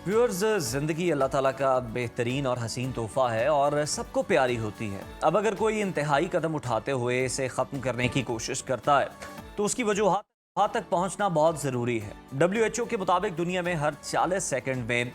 Viewers, ज़िंदगी अल्लाह ताला का बेहतरीन और हसीन तोहफ़ा है और सबको प्यारी होती है। अब अगर कोई इंतहाई कदम उठाते हुए इसे ख़त्म करने की कोशिश करता है तो उसकी वजूहात तक पहुंचना बहुत ज़रूरी है। WHO के मुताबिक दुनिया में हर 40 सेकंड में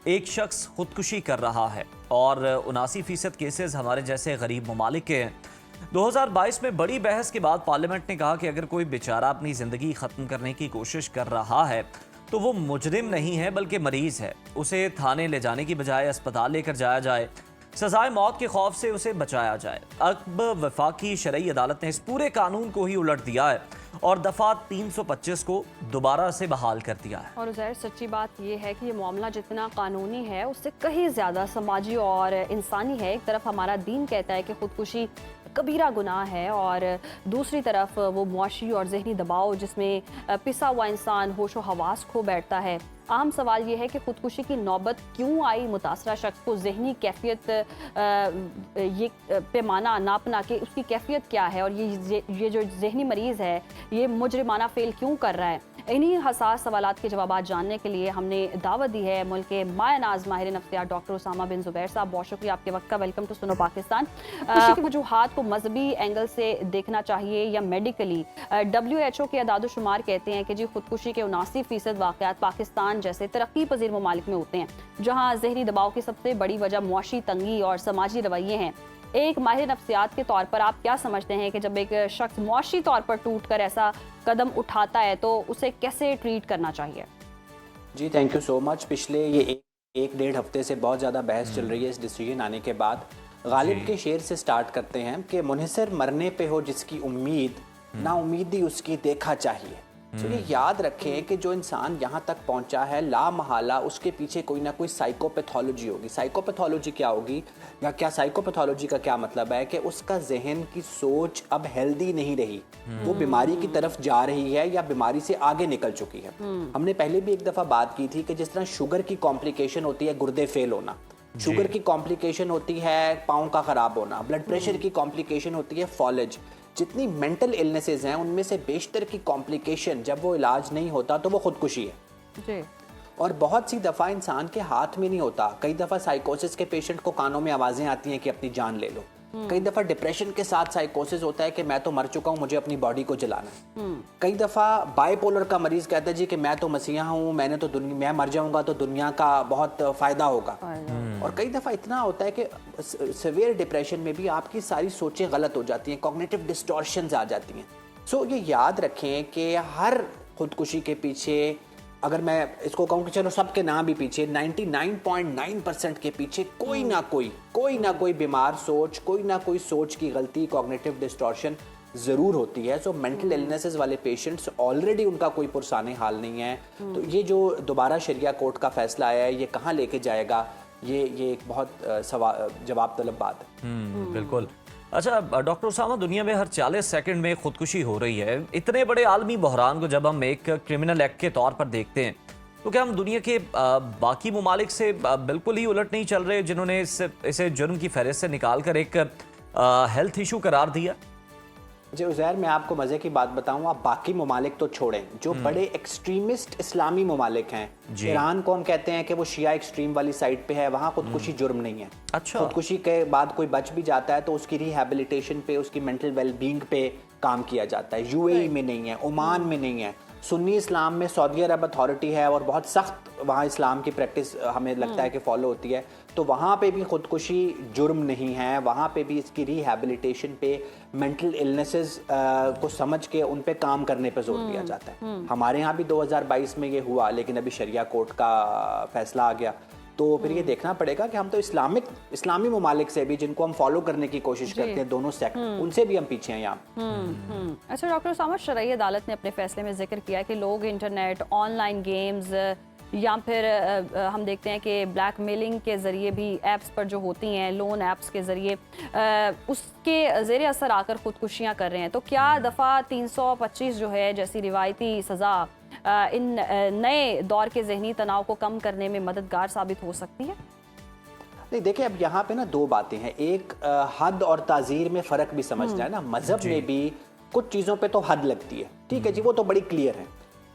एक शख्स खुदकुशी कर रहा है और 79% केसेस हमारे जैसे गरीब ममालिक के हैं। 2022 में बड़ी बहस के बाद पार्लियामेंट ने कहा कि अगर कोई बेचारा अपनी ज़िंदगी ख़त्म करने की कोशिश कर रहा है तो वो मुजरिम नहीं है बल्कि मरीज़ है। उसे थाने ले जाने की बजाय अस्पताल लेकर जाया जाए, सजाए मौत के खौफ से उसे बचाया जाए। अब वफाकी शरई अदालत ने इस पूरे कानून को ही उलट दिया है और दफ़ा 325 को दोबारा से बहाल कर दिया है। और ज़ाहिर सच्ची बात यह है कि ये मामला जितना कानूनी है उससे कहीं ज़्यादा समाजी और इंसानी है। एक तरफ हमारा दीन कहता है कि खुदकुशी कबीरा गुनाह है और दूसरी तरफ वो मुआशी और जहनी दबाव जिसमें पिसा हुआ इंसान होशो हवास खो बैठता है। आम सवाल ये है कि खुदकुशी की नौबत क्यों आई। मुतासरा शख्स को जहनी कैफियत ये पैमाना नापना कि उसकी कैफियत क्या है और ये जो जहनी मरीज़ है ये मुजरिमाना फेल क्यों कर रहा है। इन्हीं हसास सवालात के जवाब जानने के लिए हमने दावत दी है मुल्क के मायनाज माहिर नफ्सियात डॉक्टर उसामा बिन ज़ुबैर साहब। बहुत शुक्रिया आपके वक्त का। वेलकम टू सुनो पाकिस्तान। खुदकुशी की वजूहात को मजहबी एंगल से देखना चाहिए या मेडिकली। WHO के अदाद-ओ-शुमार कहते हैं कि जी खुदकुशी के 79% वाक़यात पाकिस्तान जैसे तरक्की पजीर ममालिक में होते हैं, जहाँ ज़हनी दबाव की सबसे बड़ी वजह मुआशी तंगी और समाजी रवैये हैं। एक माहिर नफ्सियात के तौर पर आप क्या समझते हैं कि जब एक शख्स मुआशी तौर पर टूट कर ऐसा कदम उठाता है तो उसे कैसे ट्रीट करना चाहिए? जी थैंक यू सो मच। पिछले ये एक डेढ़ हफ्ते से बहुत ज़्यादा बहस चल रही है इस डिसीजन आने के बाद। गालिब के शेर से स्टार्ट करते हैं कि मुनहसर मरने पे हो जिसकी उम्मीद, ना उम्मीदी उसकी देखा चाहिए। तो ये याद रखें कि जो इंसान यहाँ तक पहुँचा है ला महाला उसके पीछे कोई ना कोई साइकोपैथोलॉजी होगी। साइकोपैथोलॉजी क्या होगी या क्या साइकोपैथोलॉजी का क्या मतलब है कि उसका जहन की सोच अब हेल्दी नहीं रही, वो बीमारी की तरफ जा रही है या बीमारी से आगे निकल चुकी है। हमने पहले भी एक दफ़ा बात की थी कि जिस तरह शुगर की कॉम्प्लिकेशन होती है गुर्दे फेल होना, शुगर की कॉम्प्लिकेशन होती है पाँव का ख़राब होना, ब्लड प्रेशर की कॉम्प्लिकेशन होती है फॉलेज। जितनी मेंटल इलनेसेस हैं उनमें से बेशतर की कॉम्प्लिकेशन जब वो इलाज नहीं होता तो वो खुदकुशी है जी। और बहुत सी दफ़ा इंसान के हाथ में नहीं होता। कई दफ़ा साइकोसिस के पेशेंट को कानों में आवाज़ें आती हैं कि अपनी जान ले लो। कई दफ़ा डिप्रेशन के साथ साइकोसिस होता है कि मैं तो मर चुका हूँ, मुझे अपनी बॉडी को जलाना है। कई दफ़ा बाइपोलर का मरीज़ कहता है जी कि मैं तो मसीहा हूँ, मैं मर जाऊँगा तो दुनिया का बहुत फ़ायदा होगा। और कई दफ़ा इतना होता है कि सीवियर डिप्रेशन में भी आपकी सारी सोचें गलत हो जाती हैं, कॉग्निटिव डिस्टॉर्शंस आ जाती हैं। सो ये याद रखें कि हर खुदकुशी के पीछे, अगर मैं इसको कहूँ कि चलो सबके नाम भी पीछे, 99.9% के पीछे कोई ना कोई बीमार सोच, कोई ना कोई सोच की गलती, कॉग्निटिव डिस्टॉर्शन ज़रूर होती है। सो मेंटल इलनेसेस वाले पेशेंट्स ऑलरेडी उनका कोई पुरसाने हाल नहीं है। तो ये जो दोबारा शरिया कोर्ट का फैसला आया है ये कहाँ लेके जाएगा, ये एक बहुत जवाब तलब बात है। बिल्कुल। अच्छा डॉक्टर उसामा, दुनिया में हर 40 सेकंड में खुदकुशी हो रही है। इतने बड़े आलमी बहरान को जब हम एक क्रिमिनल एक्ट के तौर पर देखते हैं तो क्या हम दुनिया के बाकी ममालिक से बिल्कुल ही उलट नहीं चल रहे जिन्होंने इसे जुर्म की फहरिस्त से निकाल कर एक हेल्थ इशू करार दिया? जी उज़ैर, मैं आपको मज़े की बात बताऊं, आप बाकी ममालिक तो छोड़ें, जो बड़े एक्सट्रीमिस्ट इस्लामी ममालिक हैं, ईरान कौन कहते हैं कि वो शिया एक्सट्रीम वाली साइड पे है, वहाँ खुदकुशी जुर्म नहीं है। अच्छा। खुदकुशी के बाद कोई बच भी जाता है तो उसकी रिहैबिलिटेशन पे, उसकी मेंटल वेलबींग पे काम किया जाता है। UAE में नहीं है, ओमान में नहीं है। सुन्नी इस्लाम में सऊदी अरब अथॉरिटी है और बहुत सख्त वहाँ इस्लाम की प्रैक्टिस हमें लगता है कि फॉलो होती है, तो वहाँ पे भी खुदकुशी जुर्म नहीं है। वहाँ पे भी इसकी रिहैबिलिटेशन पे, मेंटल इलनेसेस को समझ के उन पे काम करने पे जोर दिया जाता है। हमारे यहाँ भी 2022 में ये हुआ, लेकिन अभी शरिया कोर्ट का फैसला आ गया तो फिर ये देखना पड़ेगा कि हम तो इस्लामी ममालिक से भी, जिनको हम फॉलो करने की कोशिश करते हैं दोनों सेक्ट, उनसे भी हम पीछे हैं यहाँ। अच्छा डॉक्टर उसामा, शरई अदालत ने अपने फैसले में जिक्र किया है कि लोग इंटरनेट, ऑनलाइन गेम्स या फिर हम देखते हैं कि ब्लैक मेलिंग के ज़रिए भी ऐप्स पर जो होती हैं, लोन ऐप्स के ज़रिए उसके ज़ेरे असर आकर ख़ुदकुशियाँ कर रहे हैं। तो क्या दफ़ा 325 जो है जैसी रिवायती सज़ा इन नए दौर के जहनी तनाव को कम करने में मददगार साबित हो सकती है? नहीं देखिए, अब यहाँ पे ना दो बातें हैं। एक हद और ताज़ीर में फ़र्क भी समझना है ना। मज़हब में भी कुछ चीज़ों पे तो हद लगती है, ठीक है जी, वो तो बड़ी क्लियर है।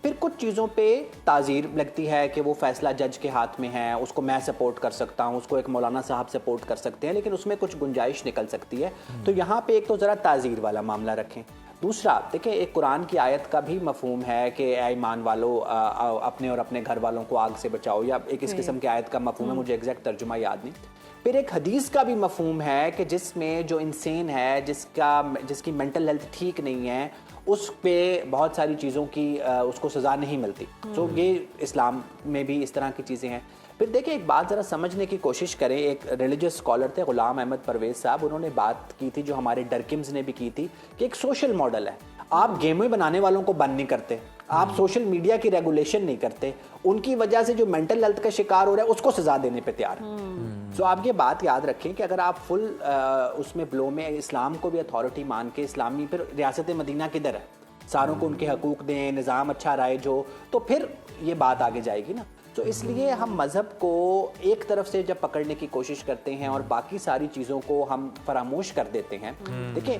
پھر کچھ چیزوں پہ تعزیر لگتی ہے کہ وہ فیصلہ جج کے ہاتھ میں ہے، اس کو میں سپورٹ کر سکتا ہوں، اس کو ایک مولانا صاحب سپورٹ کر سکتے ہیں، لیکن اس میں کچھ گنجائش نکل سکتی ہے. تو یہاں پہ ایک تو ذرا تعزیر والا معاملہ رکھیں. دوسرا دیکھیں، ایک قرآن کی آیت کا بھی مفہوم ہے کہ اے ایمان والو اپنے اور اپنے گھر والوں کو آگ سے بچاؤ، یا ایک اس قسم کی آیت کا مفہوم ہے، مجھے ایگزیکٹ ترجمہ یاد نہیں. پھر ایک حدیث کا بھی مفہوم ہے کہ جس میں جو انسین ہے، جس کی مینٹل ہیلتھ ٹھیک نہیں ہے، اس پہ بہت ساری چیزوں کی اس کو سزا نہیں ملتی. تو یہ اسلام میں بھی اس طرح کی چیزیں ہیں. پھر دیکھیں، ایک بات ذرا سمجھنے کی کوشش کریں. ایک ریلیجس اسکالر تھے غلام احمد پرویز صاحب، انہوں نے بات کی تھی جو ہمارے ڈرکمز نے بھی کی تھی کہ ایک سوشل ماڈل ہے. آپ گیمیں بنانے والوں کو بند نہیں کرتے، آپ سوشل میڈیا کی ریگولیشن نہیں کرتے، ان کی وجہ سے جو مینٹل ہیلتھ کا شکار ہو رہا ہے اس کو سزا دینے پہ تیار ہیں. سو آپ یہ بات یاد رکھیں کہ اگر آپ فل اس میں بلو میں اسلام کو بھی اتھارٹی مان کے اسلامی، پھر ریاست مدینہ کدھر ہے، ساروں کو ان کے حقوق دیں، نظام اچھا رائج ہو، تو پھر یہ بات آگے جائے گی نا. تو اس لیے ہم مذہب کو ایک طرف سے جب پکڑنے کی کوشش کرتے ہیں اور باقی ساری چیزوں کو ہم فراموش کر دیتے ہیں. دیکھیں،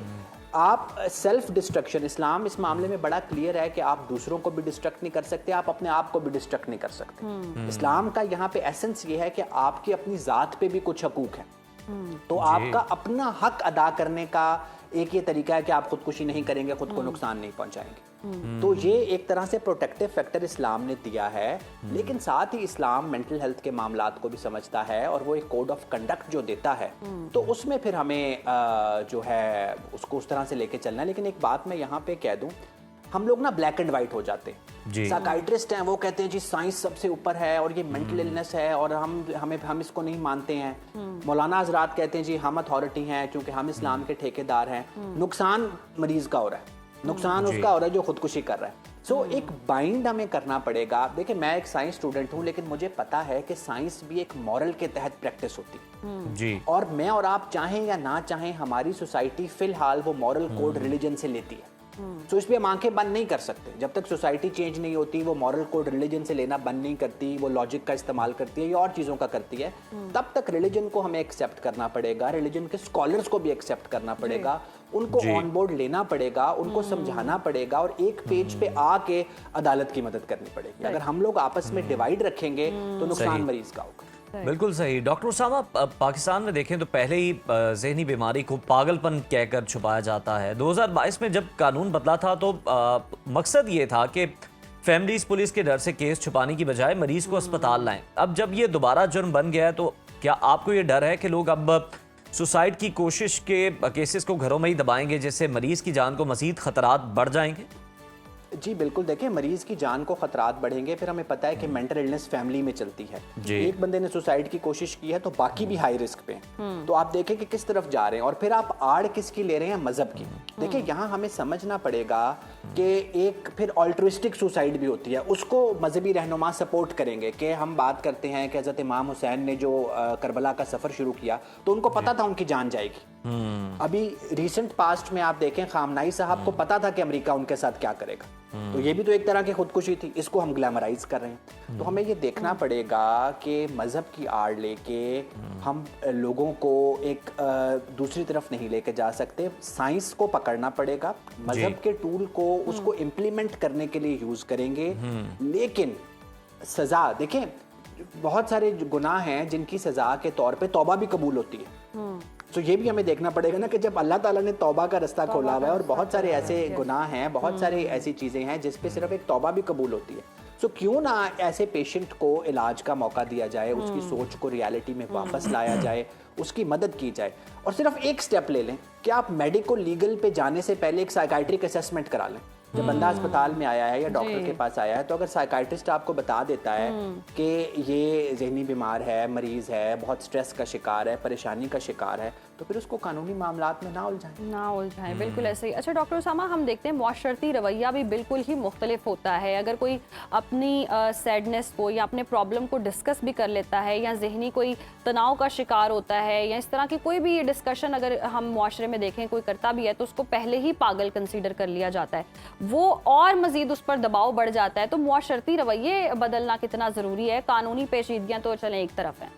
آپ سیلف ڈسٹرکشن، اسلام اس معاملے میں بڑا کلیئر ہے کہ آپ دوسروں کو بھی ڈسٹرکٹ نہیں کر سکتے، آپ اپنے آپ کو بھی ڈسٹرکٹ نہیں کر سکتے. اسلام کا یہاں پہ ایسنس یہ ہے کہ آپ کی اپنی ذات پہ بھی کچھ حقوق ہیں. تو آپ کا اپنا حق ادا کرنے کا ایک یہ طریقہ ہے کہ آپ خودکشی نہیں کریں گے، خود کو نقصان نہیں پہنچائیں گے. تو یہ ایک طرح سے پروٹیکٹیو فیکٹر اسلام نے دیا ہے. لیکن ساتھ ہی اسلام مینٹل ہیلتھ کے معاملات کو بھی سمجھتا ہے، اور وہ ایک کوڈ آف کنڈکٹ جو دیتا ہے، تو اس میں پھر ہمیں جو ہے اس کو اس طرح سے لے کے چلنا ہے. لیکن ایک بات میں یہاں پہ کہہ دوں، ہم لوگ نا بلیک اینڈ وائٹ ہو جاتے ہیں. سائیکائٹرسٹ ہیں، وہ کہتے ہیں جی سائنس سب سے اوپر ہے اور یہ مینٹل النس ہے اور ہم اس کو نہیں مانتے ہیں. مولانا حضرات کہتے ہیں جی ہم اتھارٹی ہیں کیونکہ ہم اسلام کے ٹھیکیدار ہیں. نقصان مریض کا ہو رہا ہے، نقصان اس کا ہو رہا ہے جو خودکشی کر رہا ہے. سو ایک بائنڈ ہمیں کرنا پڑے گا. دیکھیں، میں ایک سائنس اسٹوڈنٹ ہوں، لیکن مجھے پتا ہے کہ سائنس بھی ایک مورل کے تحت پریکٹس ہوتی ہے. اور میں اور آپ چاہیں یا نہ چاہیں، ہماری سوسائٹی فی الحال وہ مورل کوڈ ریلیجن سے لیتی ہے. تو اس پہ ہم آنکھیں بند نہیں کر سکتے. جب تک سوسائٹی چینج نہیں ہوتی، وہ مورل کوڈ ریلیجن سے لینا بند نہیں کرتی، وہ لاجک کا استعمال کرتی ہے یا اور چیزوں کا کرتی ہے، تب تک ریلیجن کو ہمیں ایکسیپٹ کرنا پڑے گا. ریلیجن کے اسکالرس کو بھی ایکسیپٹ کرنا پڑے گا، ان کو آن بورڈ لینا پڑے گا، ان کو سمجھانا پڑے گا، اور ایک پیج پہ آ کے عدالت کی مدد کرنی پڑے گی. اگر ہم لوگ آپس میں ڈیوائیڈ رکھیں گے تو نقصان مریض کا ہوگا. بالکل صحیح. ڈاکٹر اسامہ، پاکستان میں دیکھیں تو پہلے ہی ذہنی بیماری کو پاگل پن کہہ کر چھپایا جاتا ہے. 2022 میں جب قانون بدلا تھا تو مقصد یہ تھا کہ فیملیز پولیس کے ڈر سے کیس چھپانے کی بجائے مریض کو اسپتال لائیں. اب جب یہ دوبارہ جرم بن گیا ہے تو کیا آپ کو یہ ڈر ہے کہ لوگ اب سوسائڈ کی کوشش کے کیسز کو گھروں میں ہی دبائیں گے، جس سے مریض کی جان کو مزید خطرات بڑھ جائیں گے؟ جی بالکل. دیکھیں، مریض کی جان کو خطرات بڑھیں گے. پھر ہمیں پتہ ہے کہ مینٹل النس فیملی میں چلتی ہے. ایک بندے نے سوسائڈ کی کوشش کی ہے تو باقی بھی ہائی رسک پہ ہیں. تو آپ دیکھیں کہ کس طرف جا رہے ہیں، اور پھر آپ آڑ کس کی لے رہے ہیں؟ مذہب کی. دیکھیں، یہاں ہمیں سمجھنا پڑے گا کہ ایک پھر آلٹرسٹک سوسائڈ بھی ہوتی ہے. اس کو مذہبی رہنما سپورٹ کریں گے. کہ ہم بات کرتے ہیں کہ حضرت امام حسین نے جو کربلا کا سفر شروع کیا تو ان کو پتا تھا ان کی جان جائے گی. ابھی ریسنٹ پاسٹ میں آپ دیکھیں، خامنائی صاحب کو پتا تھا کہ امریکہ ان کے ساتھ کیا کرے گا. تو یہ بھی تو ایک طرح کی خودکشی تھی. اس کو ہم گلیمرائز کر رہے ہیں. تو ہمیں یہ دیکھنا پڑے گا کہ مذہب کی آڑ لے کے ہم لوگوں کو ایک دوسری طرف نہیں لے کے جا سکتے. سائنس کو پکڑنا پڑے گا، مذہب کے ٹول کو اس کو امپلیمنٹ کرنے کے لیے یوز کریں گے. لیکن سزا، دیکھیں بہت سارے گناہ ہیں جن کی سزا کے طور پہ توبہ بھی قبول ہوتی ہے. تو یہ بھی ہمیں دیکھنا پڑے گا نا کہ جب اللہ تعالیٰ نے توبہ کا رستہ کھولا ہوا ہے، اور بہت سارے ایسے گناہ ہیں، بہت سارے ایسی چیزیں ہیں جس پہ صرف ایک توبہ بھی قبول ہوتی ہے. سو کیوں نہ ایسے پیشنٹ کو علاج کا موقع دیا جائے، اس کی سوچ کو ریالٹی میں واپس لایا جائے، اس کی مدد کی جائے. اور صرف ایک سٹیپ لے لیں کہ آپ میڈیکو لیگل پہ جانے سے پہلے ایک سائیکائٹرک اسیسمنٹ کرا لیں. جب بندہ اسپتال میں آیا ہے یا ڈاکٹر کے پاس آیا ہے، تو اگر سائیکائٹرسٹ آپ کو بتا دیتا ہے کہ یہ ذہنی بیمار ہے، مریض ہے، بہت سٹریس کا شکار ہے، پریشانی کا شکار ہے، تو پھر اس کو قانونی معاملات میں نہ الجھائیں. بالکل ایسے ہی. اچھا ڈاکٹر اسامہ، ہم دیکھتے ہیں معاشرتی رویہ بھی بالکل ہی مختلف ہوتا ہے. اگر کوئی اپنی سیڈنس کو یا اپنے پرابلم کو ڈسکس بھی کر لیتا ہے، یا ذہنی کوئی تناؤ کا شکار ہوتا ہے، یا اس طرح کی کوئی بھی ڈسکشن اگر ہم معاشرے میں دیکھیں کوئی کرتا بھی ہے، تو اس کو پہلے ہی پاگل کنسیڈر کر لیا جاتا ہے. وہ اور مزید اس پر دباؤ بڑھ جاتا ہے. تو معاشرتی رویے بدلنا کتنا ضروری ہے؟ قانونی پیچیدگیاں تو چلیں ایک طرف ہیں.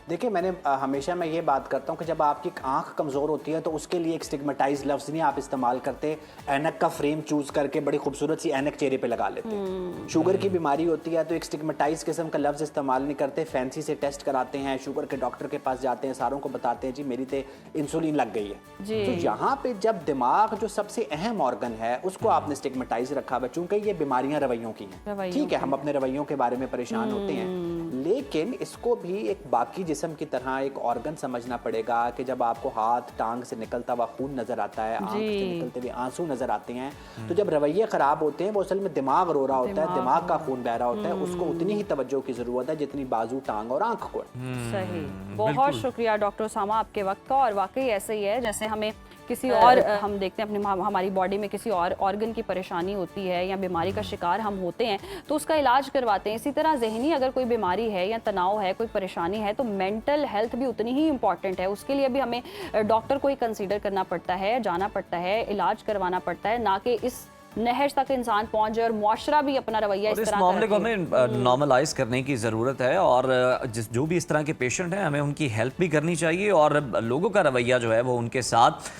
देखिए मैंने हमेशा मैं ये बात करता हूँ कि जब आपकी आंख कमज़ोर होती है तो उसके लिए एक स्टिग्मेटाइज लफ्ज़ नहीं आप इस्तेमाल करते, ऐनक का फ्रेम चूज़ करके बड़ी खूबसूरत सी ऐनक चेहरे पे लगा लेते हैं। शुगर की बीमारी होती है तो एक स्टिग्मेटाइज किस्म का लफ्ज़ इस्तेमाल नहीं करते, फैंसी से टेस्ट कराते हैं, शुगर के डॉक्टर के पास जाते हैं, सारों को बताते हैं जी मेरी तो इंसुलिन लग गई है। तो यहाँ पे जब दिमाग जो सबसे अहम ऑर्गन है उसको आपने स्टिग्मेटाइज रखा है, चूंकि ये बीमारियां रवैयों की हैं, ठीक है, हम अपने रवैयों के बारे में परेशान होते हैं, लेकिन इसको भी एक बाकी जिस्म की तरह एक ऑर्गन समझना पड़ेगा कि जब आपको हाथ टांग से निकलता हुआ खून नजर आता है, आंख से निकलते हुए आंसू नजर आते हैं, तो जब रवैये खराब होते हैं वो असल में दिमाग रो रहा होता है, दिमाग का खून बह रहा होता है, उसको उतनी ही तवज्जो की जरूरत है जितनी बाजू, टांग और आंख को है। सही, बहुत शुक्रिया डॉक्टर उसामा आपके वक्त का। और वाकई ऐसे ही है जैसे हमें किसी और हम देखते हैं अपनी हमारी बॉडी में किसी और ऑर्गन की परेशानी होती है या बीमारी का शिकार हम होते हैं तो उसका इलाज करवाते हैं। इसी तरह ज़हनी अगर कोई बीमारी है या तनाव है, कोई परेशानी है, तो मेंटल हेल्थ भी उतनी ही इम्पॉर्टेंट है। उसके लिए भी हमें डॉक्टर को ही कंसीडर करना पड़ता है, जाना पड़ता है, इलाज करवाना पड़ता है, ना कि इस नहज तक इंसान पहुंच जाए और मुआशरा भी अपना रवैया इस तरह मामले को हमें नॉर्मलाइज करने की ज़रूरत है और जो भी इस तरह के पेशेंट हैं हमें उनकी हेल्प भी करनी चाहिए और लोगों का रवैया जो है वो उनके साथ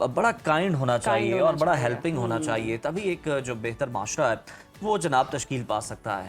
बड़ा काइंड होना चाहिए और बड़ा हेल्पिंग होना चाहिए, तभी एक जो बेहतर माशरा है वो जनाब तश्कील पा सकता है।